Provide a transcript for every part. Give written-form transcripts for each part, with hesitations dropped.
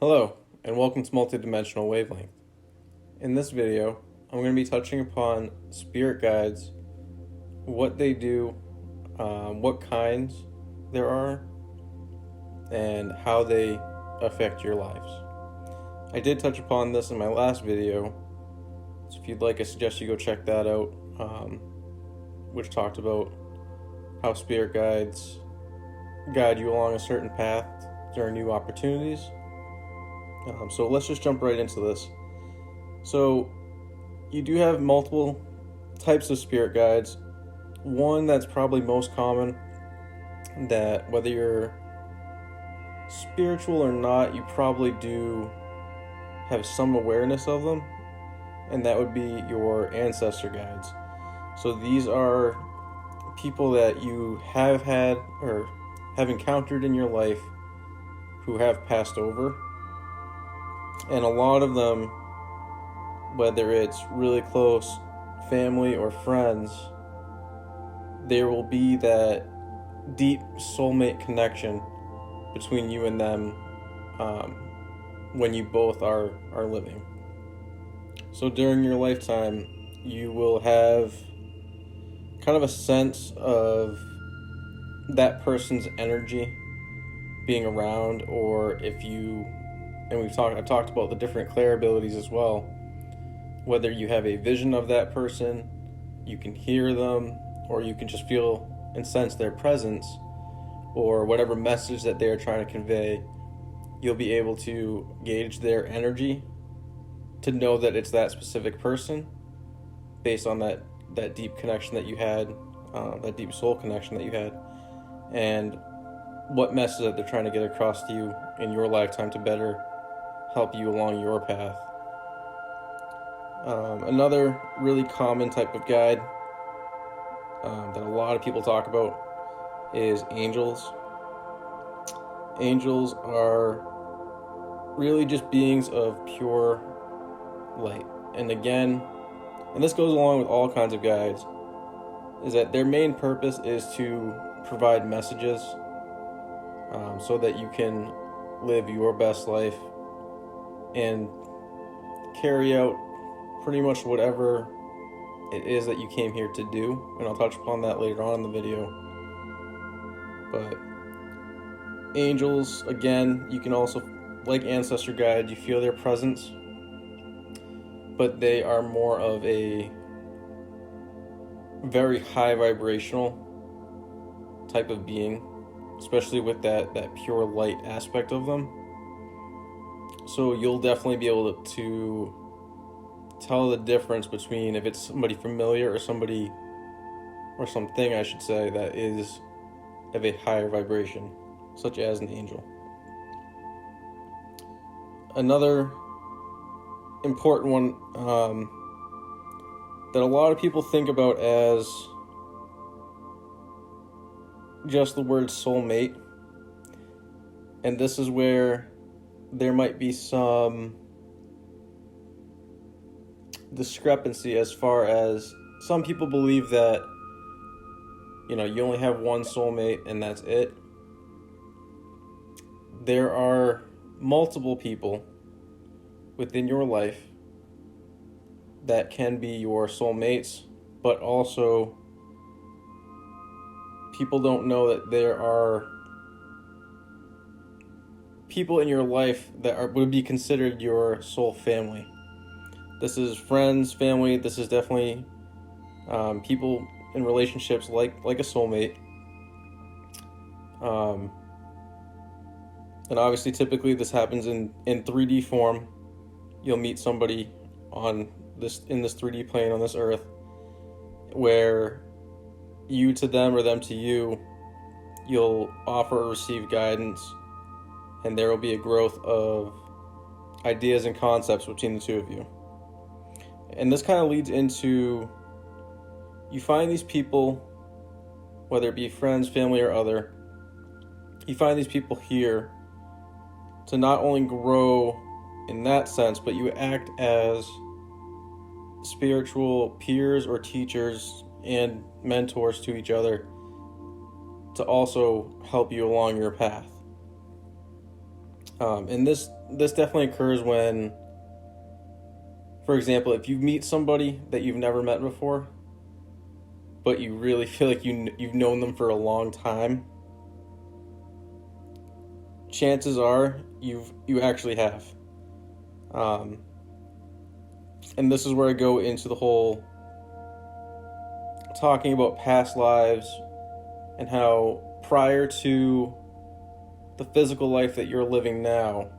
Hello, and welcome to Multidimensional Wavelength. In this video, I'm going to be touching upon spirit guides, what they do, what kinds there are, and how they affect your lives. I did touch upon this in my last video, so if you'd like, I suggest you go check that out, which talked about how spirit guides guide you along a certain path during new opportunities. So let's just jump right into this. So you do have multiple types of spirit guides. One that's probably most common, that whether you're spiritual or not, you probably do have some awareness of them, and that would be your ancestor guides. So these are people that you have had or have encountered in your life who have passed over. And a lot of them, whether it's really close family or friends, there will be that deep soulmate connection between you and them when you both are living. So during your lifetime, you will have kind of a sense of that person's energy being around, or if you, and I've talked about the different clair abilities as well, whether you have a vision of that person, you can hear them, or you can just feel and sense their presence, or whatever message that they're trying to convey, you'll be able to gauge their energy to know that it's that specific person based on that deep connection that you had, that deep soul connection that you had, and what message that they're trying to get across to you in your lifetime to better help you along your path. Another really common type of guide that a lot of people talk about is angels. Angels are really just beings of pure light. And again, and this goes along with all kinds of guides, is that their main purpose is to provide messages so that you can live your best life and carry out pretty much whatever it is that you came here to do. And I'll touch upon that later on in the video. But angels, again, you can also, like ancestor guides, you feel their presence, but they are more of a very high vibrational type of being, especially with that pure light aspect of them. So you'll definitely be able to tell the difference between if it's somebody familiar or somebody, or something I should say, that is of a higher vibration, such as an angel. Another important one that a lot of people think about as just the word soulmate, and this is where there might be some discrepancy as far as some people believe that, you know, you only have one soulmate and that's it. There are multiple people within your life that can be your soulmates, but also people don't know that there are people in your life that would be considered your soul family. This is friends, family. This is definitely people in relationships like a soulmate. And obviously, typically this happens in 3D form. You'll meet somebody in this 3D plane on this earth, where you to them or them to you, you'll offer or receive guidance, and there will be a growth of ideas and concepts between the two of you. And this kind of leads into, you find these people, whether it be friends, family, or other, you find these people here to not only grow in that sense, but you act as spiritual peers or teachers and mentors to each other to also help you along your path. And this this definitely occurs when, for example, if you meet somebody that you've never met before, but you really feel like you've known them for a long time, chances are you actually have. Um, and this is where I go into the whole talking about past lives and how prior to the physical life that you're living now,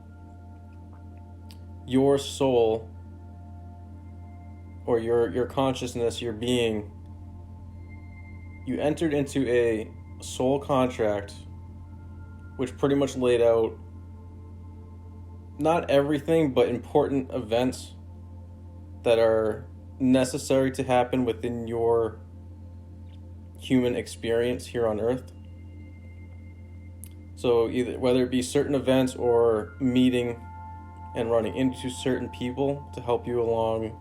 your soul or your consciousness, your being, you entered into a soul contract which pretty much laid out not everything but important events that are necessary to happen within your human experience here on Earth. So either whether it be certain events or meeting and running into certain people to help you along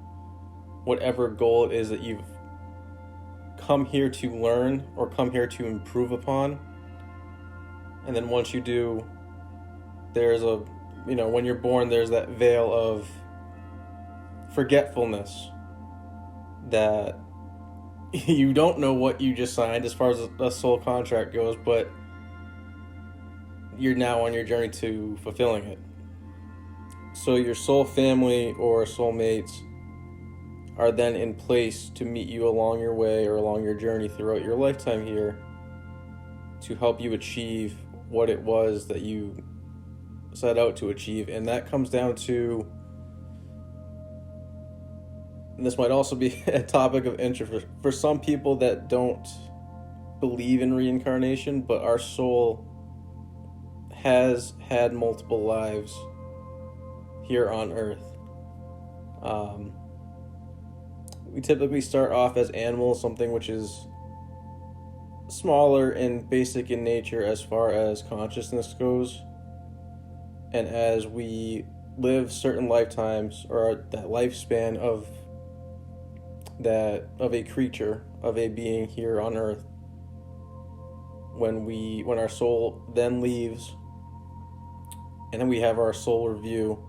whatever goal it is that you've come here to learn or come here to improve upon. And then once you do, there's a, when you're born, there's that veil of forgetfulness that you don't know what you just signed as far as a soul contract goes, but you're now on your journey to fulfilling it. So your soul family or soulmates are then in place to meet you along your way or along your journey throughout your lifetime here to help you achieve what it was that you set out to achieve. And that comes down to, and this might also be a topic of interest for some people that don't believe in reincarnation, but our soul has had multiple lives here on Earth. We typically start off as animals, something which is smaller and basic in nature as far as consciousness goes. And as we live certain lifetimes, or that lifespan of a creature, of a being here on Earth, when our soul then leaves, and then we have our soul review,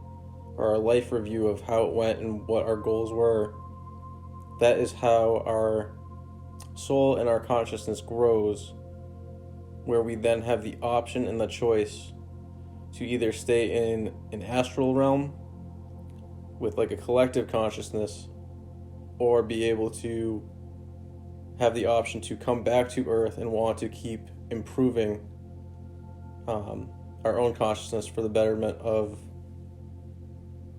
or our life review of how it went and what our goals were, that is how our soul and our consciousness grows, where we then have the option and the choice to either stay in an astral realm with like a collective consciousness, or be able to have the option to come back to Earth and want to keep improving our own consciousness for the betterment of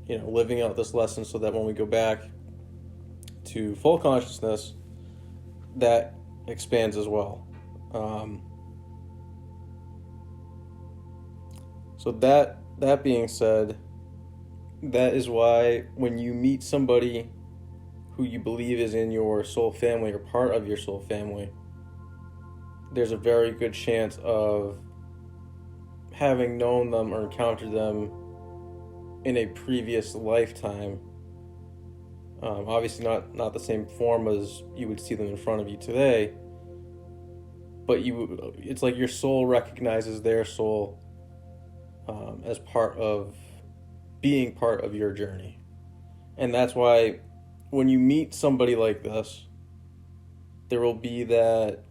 living out this lesson, so that when we go back to full consciousness, that expands as well. So that being said, that is why when you meet somebody who you believe is in your soul family or part of your soul family, there's a very good chance of having known them or encountered them in a previous lifetime. Obviously not the same form as you would see them in front of you today, but it's like your soul recognizes their soul as part of being part of your journey. And that's why when you meet somebody like this, there will be that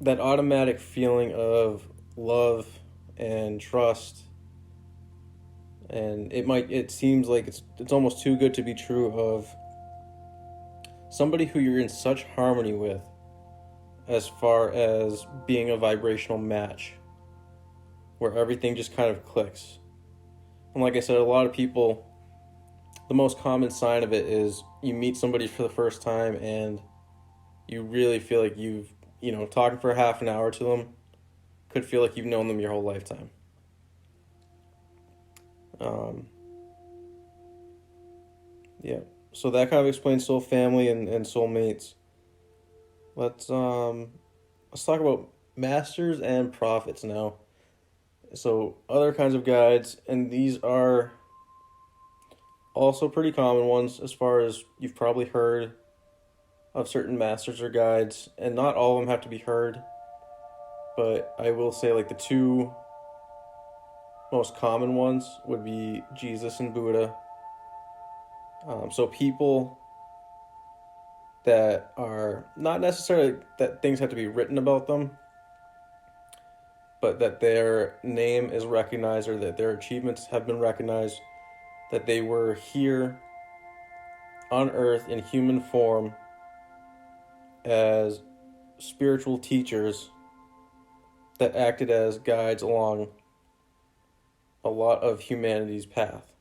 automatic feeling of love and trust. And it seems like it's almost too good to be true, of somebody who you're in such harmony with as far as being a vibrational match, where everything just kind of clicks. And like I said, a lot of people, the most common sign of it is you meet somebody for the first time and you really feel like you've, talking for half an hour to them, could feel like you've known them your whole lifetime. Yeah, so that kind of explains soul family and soulmates. Let's talk about masters and prophets now. So other kinds of guides, and these are also pretty common ones, as far as you've probably heard of certain masters or guides, and not all of them have to be heard, but I will say like the two most common ones would be Jesus and Buddha. So people that are not necessarily that things have to be written about them, but that their name is recognized or that their achievements have been recognized, that they were here on earth in human form as spiritual teachers that acted as guides along a lot of humanity's path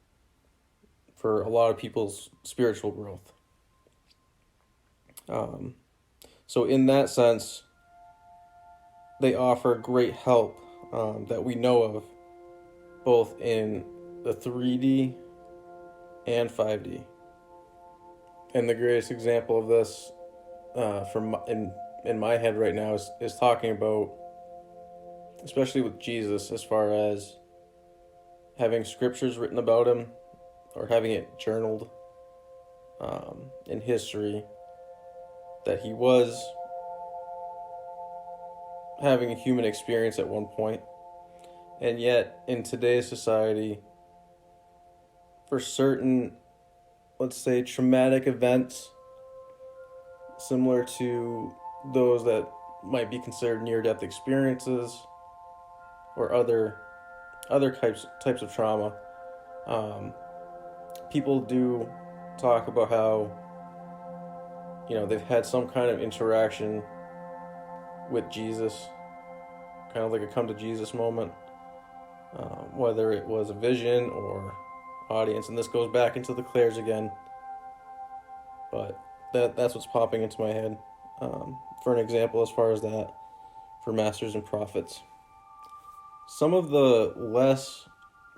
for a lot of people's spiritual growth. So in that sense, they offer great help that we know of, both in the 3D and 5D. And the greatest example of this in my head right now is talking about, especially with Jesus, as far as having scriptures written about him or having it journaled in history, that he was having a human experience at one point. And yet, in today's society, for certain, let's say, traumatic events, similar to those that might be considered near-death experiences or other types of trauma, people do talk about how, they've had some kind of interaction with Jesus, kind of like a come to Jesus moment, whether it was a vision or audience. And this goes back into the Clairs again, but that's what's popping into my head for an example as far as that, for Masters and Prophets. Some of the less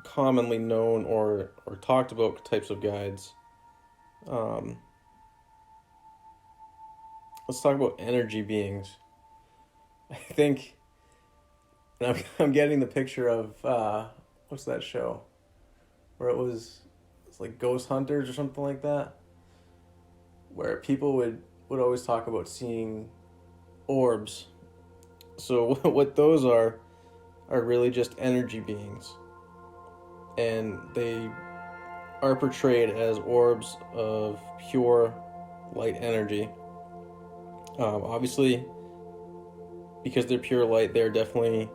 commonly known or talked about types of guides, let's talk about energy beings. I think, and I'm getting the picture of what's that show where it's like Ghost Hunters or something like that, where people would always talk about seeing orbs. So what those are really just energy beings, and they are portrayed as orbs of pure light energy. Obviously, because they're pure light, they're definitely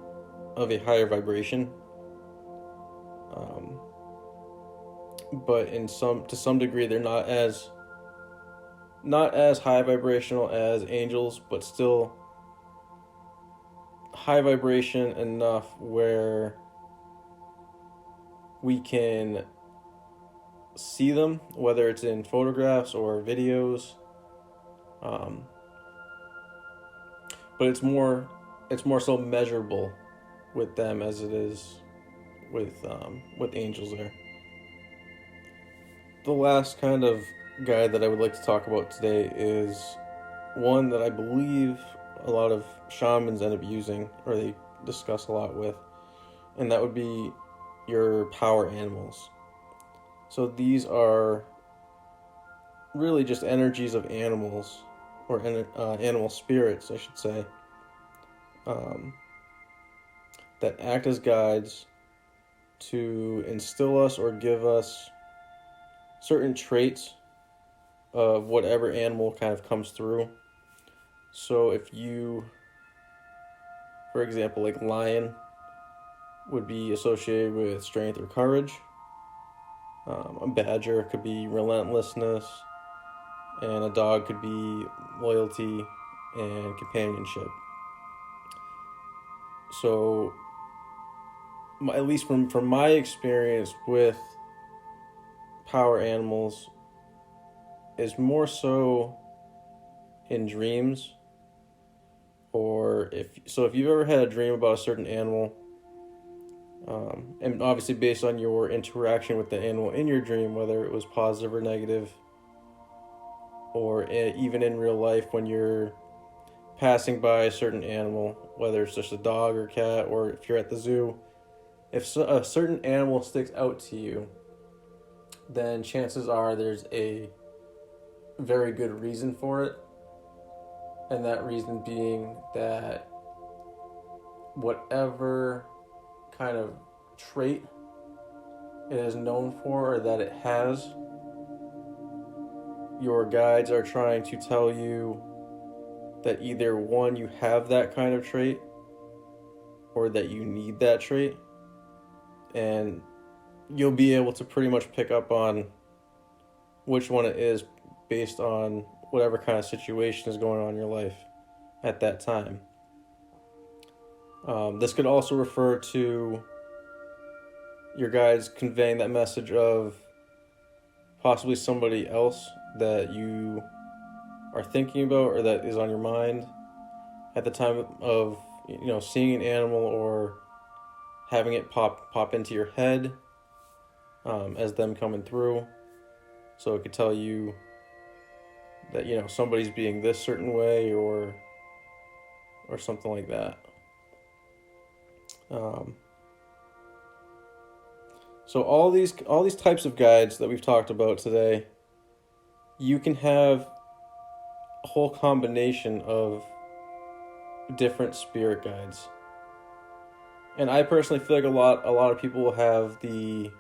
of a higher vibration. But to some degree, they're not as high vibrational as angels, but still high vibration enough where we can see them, whether it's in photographs or videos. But it's more so measurable with them as it is with angels there. The last kind of guide that I would like to talk about today is one that I believe a lot of shamans end up using, or they discuss a lot with, and that would be your power animals. So these are really just energies of animals, or animal spirits, I should say, that act as guides to instill us or give us certain traits of whatever animal kind of comes through. So if you, for example, like lion would be associated with strength or courage. A badger could be relentlessness, and a dog could be loyalty and companionship. So, at least from my experience with power animals, is more so in dreams, or if you've ever had a dream about a certain animal, and obviously based on your interaction with the animal in your dream, whether it was positive or negative, or even in real life when you're passing by a certain animal, whether it's just a dog or cat, or if you're at the zoo, if a certain animal sticks out to you, then chances are there's a very good reason for it. And that reason being that whatever kind of trait it is known for or that it has, your guides are trying to tell you that either one, you have that kind of trait, or that you need that trait, and you'll be able to pretty much pick up on which one it is based on whatever kind of situation is going on in your life at that time. This could also refer to your guides conveying that message of possibly somebody else that you are thinking about or that is on your mind at the time of, seeing an animal or having it pop into your head as them coming through. So it could tell you that, somebody's being this certain way or something like that. So all these types of guides that we've talked about today, you can have a whole combination of different spirit guides. And I personally feel like a lot of people have the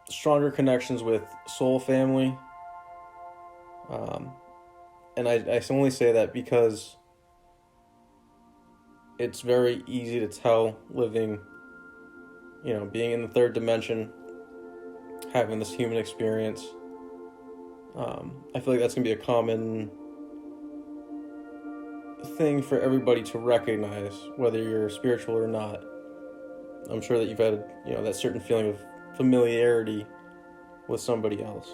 stronger connections with soul family. And I only say that because it's very easy to tell living, being in the third dimension, having this human experience. I feel like that's going to be a common thing for everybody to recognize, whether you're spiritual or not. I'm sure that you've had, that certain feeling of familiarity with somebody else.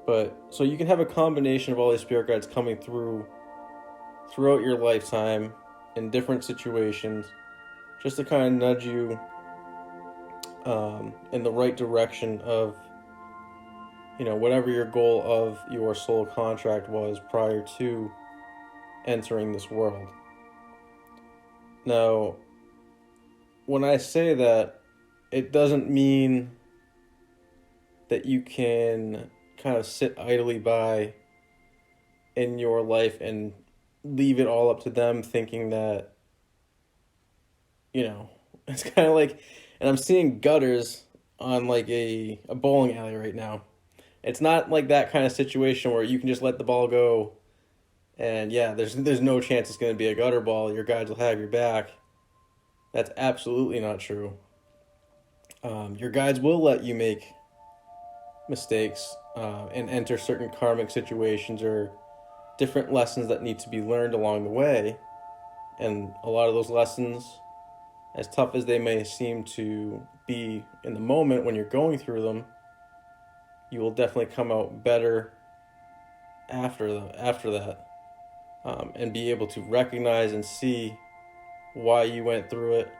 But so you can have a combination of all these spirit guides coming throughout your lifetime in different situations, just to kind of nudge you in the right direction of, whatever your goal of your soul contract was prior to entering this world. Now, when I say that, it doesn't mean that you can kind of sit idly by in your life and leave it all up to them, thinking that, it's kind of like, and I'm seeing gutters on like a bowling alley right now. It's not like that kind of situation where you can just let the ball go and there's no chance it's going to be a gutter ball. Your guides will have your back. That's absolutely not true. Your guides will let you make mistakes and enter certain karmic situations or different lessons that need to be learned along the way. And a lot of those lessons, as tough as they may seem to be in the moment when you're going through them, you will definitely come out better after that, and be able to recognize and see why you went through it,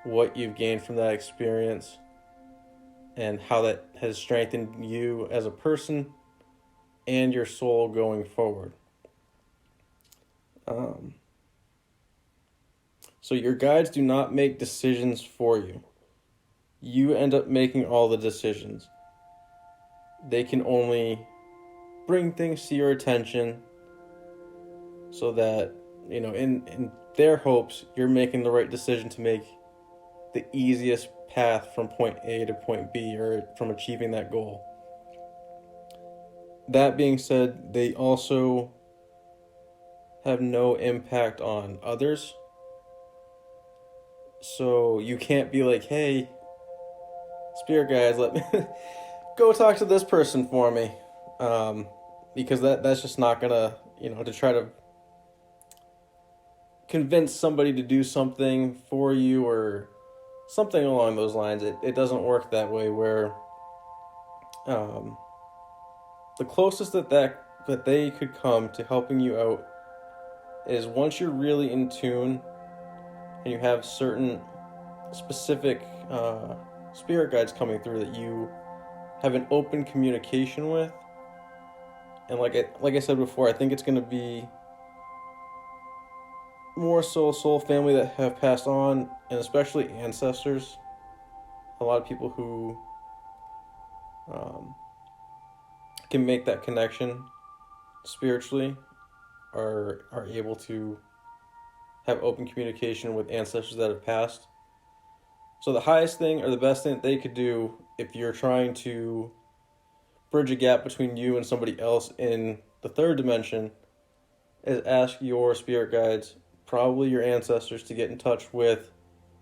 what you've gained from that experience, and how that has strengthened you as a person and your soul going forward. So your guides do not make decisions for you. You end up making all the decisions. They can only bring things to your attention so that, in their hopes, you're making the right decision to make the easiest path from point A to point B, or from achieving that goal. That being said, they also have no impact on others. So you can't be like, hey, spirit guides, let me go talk to this person for me. Because that's just not gonna, to try to convince somebody to do something for you or something along those lines. It doesn't work that way, where the closest that they could come to helping you out is once you're really in tune and you have certain specific spirit guides coming through that you have an open communication with. And like I said before, I think it's going to be more so soul family that have passed on, and especially ancestors. A lot of people who can make that connection spiritually are able to have open communication with ancestors that have passed. So the highest thing or the best thing that they could do if you're trying to bridge a gap between you and somebody else in the third dimension is ask your spirit guides, probably your ancestors, to get in touch with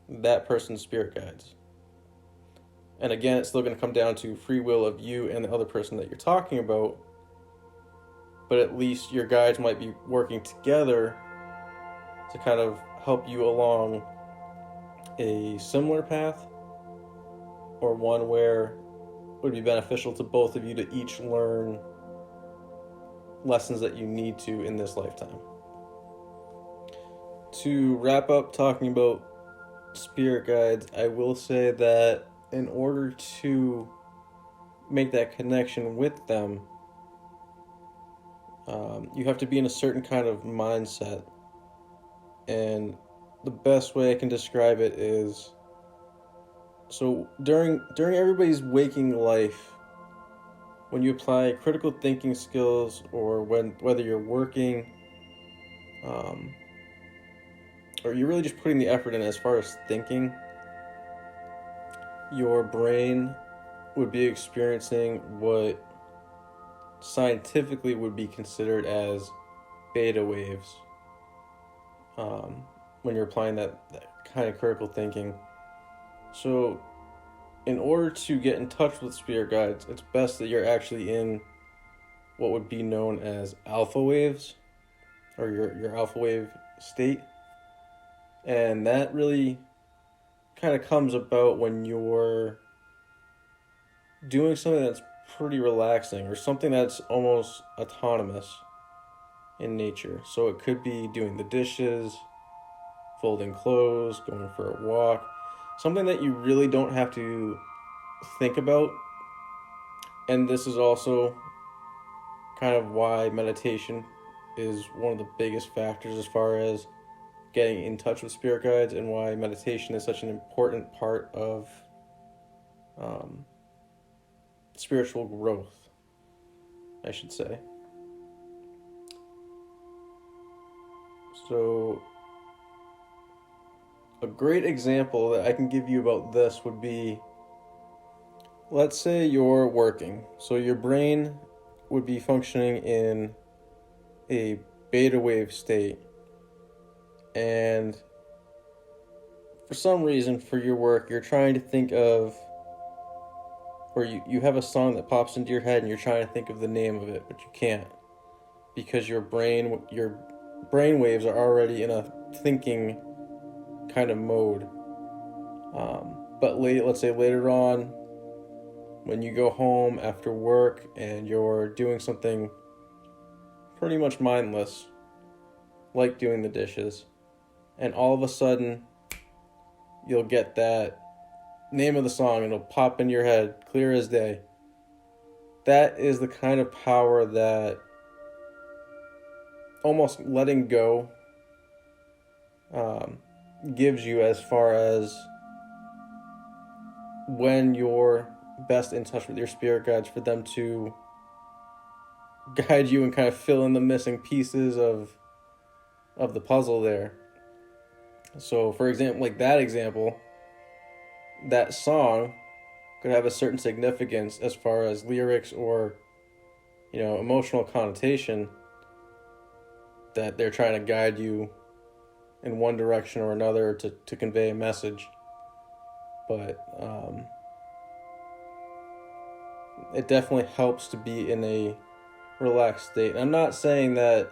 that person's spirit guides. And again, it's still going to come down to free will of you and the other person that you're talking about, but at least your guides might be working together to kind of help you along a similar path, or one where it would be beneficial to both of you to each learn lessons that you need to in this lifetime. To wrap up talking about spirit guides, I will say that in order to make that connection with them, you have to be in a certain kind of mindset. And the best way I can describe it is, so during everybody's waking life, when you apply critical thinking skills, or whether you're working, or you're really just putting the effort in as far as thinking, your brain would be experiencing what scientifically would be considered as beta waves when you're applying that kind of critical thinking. So in order to get in touch with spirit guides, it's best that you're actually in what would be known as alpha waves, or your alpha wave state. And that really kind of comes about when you're doing something that's pretty relaxing, or something that's almost autonomous in nature. So it could be doing the dishes, folding clothes, going for a walk, something that you really don't have to think about. And this is also kind of why meditation is one of the biggest factors as far as getting in touch with spirit guides, and why meditation is such an important part of spiritual growth, I should say. So a great example that I can give you about this would be, let's say you're working. So your brain would be functioning in a beta wave state, and for some reason for your work, you're trying to think of, or you have a song that pops into your head and you're trying to think of the name of it, but you can't, because your brain waves are already in a thinking kind of mode. But let's say later on, when you go home after work and you're doing something pretty much mindless, like doing the dishes, and all of a sudden you'll get that name of the song and it'll pop in your head clear as day. That is the kind of power that almost letting go gives you, as far as when you're best in touch with your spirit guides, for them to guide you and kind of fill in the missing pieces of the puzzle there. So for example, like that example, that song could have a certain significance as far as lyrics or, emotional connotation, that they're trying to guide you in one direction or another to convey a message. But it definitely helps to be in a relaxed state. And I'm not saying that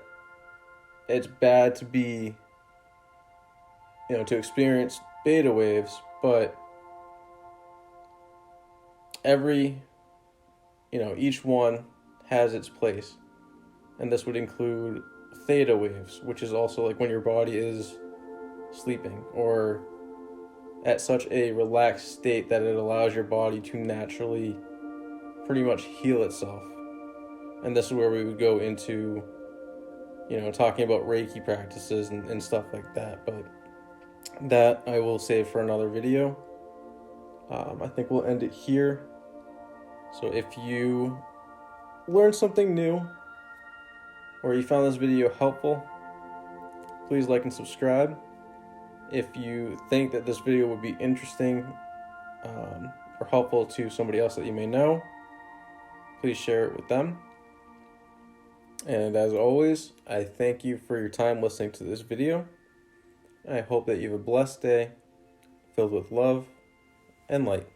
it's bad to be, to experience beta waves, but each one has its place. And this would include theta waves, which is also like when your body is sleeping or at such a relaxed state that it allows your body to naturally pretty much heal itself. And this is where we would go into, talking about Reiki practices and stuff like that. But that I will save for another video. I think we'll end it here. So if you learned something new, or you found this video helpful, please like and subscribe. If you think that this video would be interesting or helpful to somebody else that you may know, please share it with them. And as always, I thank you for your time listening to this video. I hope that you have a blessed day filled with love and light.